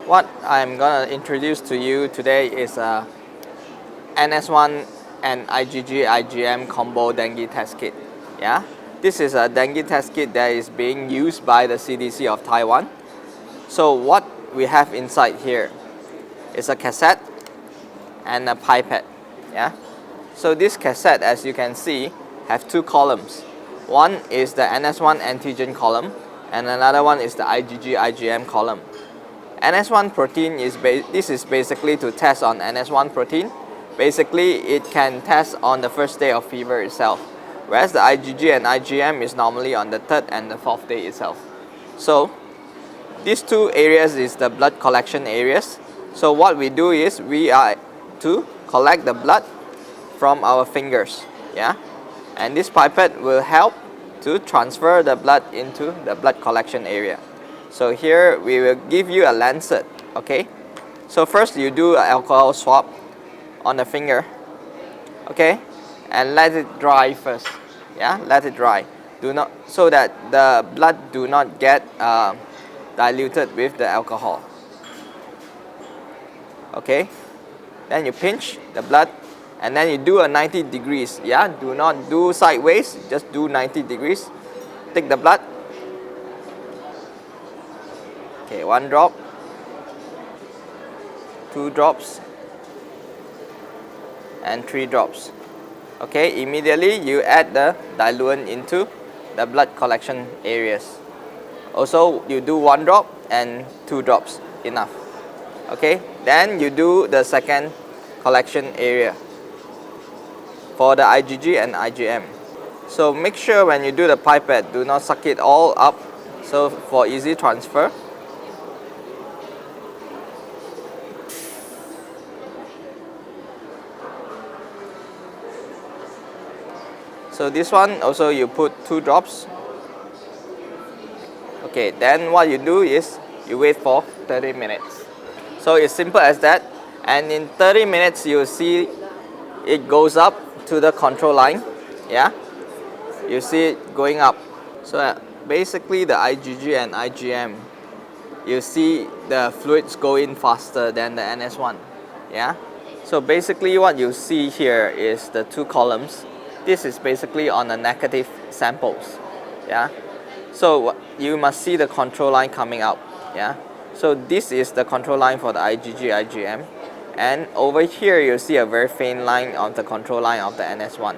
What I'm gonna introduce to you today is a NS-1 and IgG IgM combo dengue test kit. Yeah, this is a dengue test kit that is being used by the CDC of Taiwan. So what we have inside here is a cassette and a pipette. Yeah, so this cassette, as you can see, have two columns. One is the NS-1 antigen column, and another one is the IgG IgM column. NS-1 protein is basically to test on NS-1 protein. Basically, it can test on the first day of fever itself, whereas the IgG and IgM is normally on the third and the fourth day itself. So these two areas is the blood collection areas. So what we do is we are to collect the blood from our fingers, yeah, and this pipette will help to transfer the blood into the blood collection area. So here we will give you a lancet, okay? So first you do an alcohol swab on the finger, okay? And let it dry first, yeah? Let it dry. Do not, so that the blood do not get diluted with the alcohol. Okay? Then you pinch the blood and then you do a 90 degrees, yeah? Do not do sideways, just do 90 degrees. Take the blood. Okay, 1 drop, 2 drops, and 3 drops. Okay, immediately you add the diluent into the blood collection areas. Also, you do 1 drop and 2 drops, enough. Okay, then you do the second collection area for the IgG and IgM. So make sure when you do the pipette, do not suck it all up, so for easy transfer. So this one also you put 2 drops. Okay, then what you do is you wait for 30 minutes. So it's simple as that. And in 30 minutes you see it goes up to the control line. Yeah, you see it going up. So basically the IgG and IgM, you see the fluids go in faster than the NS-1. Yeah, so basically what you see here is the 2 columns. This is basically on the negative samples, yeah. So you must see the control line coming out, yeah. So this is the control line for the IgG, IgM, and over here you see a very faint line of the control line of the NS-1.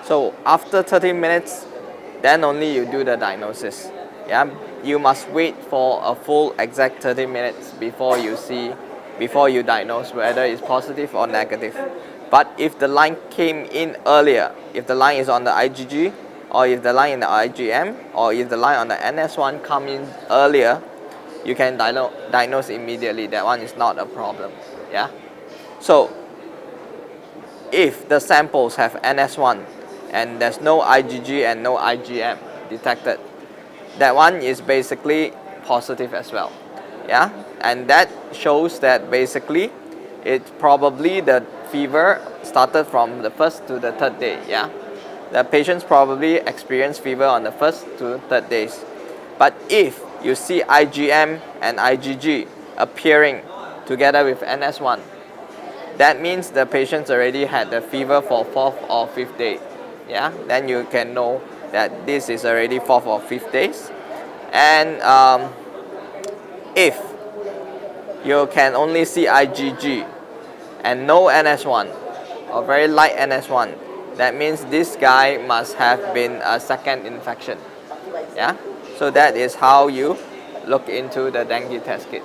So after 30 minutes, then only you do the diagnosis, yeah. You must wait for a full exact 30 minutes before you diagnose whether it's positive or negative. But if the line came in earlier, if the line is on the IgG, or if the line in the IgM, or if the line on the NS-1 come in earlier, you can diagnose immediately. That one is not a problem, yeah. So if the samples have NS-1 and there's no IgG and no IgM detected, that one is basically positive as well, yeah. And that shows that basically it's probably the fever started from the first to the third day, yeah. The patients probably experience fever on the first to third days. But if you see IgM and IgG appearing together with NS-1, that means the patients already had the fever for 4th or 5th day, yeah. Then you can know that this is already 4th or 5th days. And if you can only see IgG and no NS-1 or very light NS-1, that means this guy must have been a second infection, yeah. So that is how you look into the dengue test kit.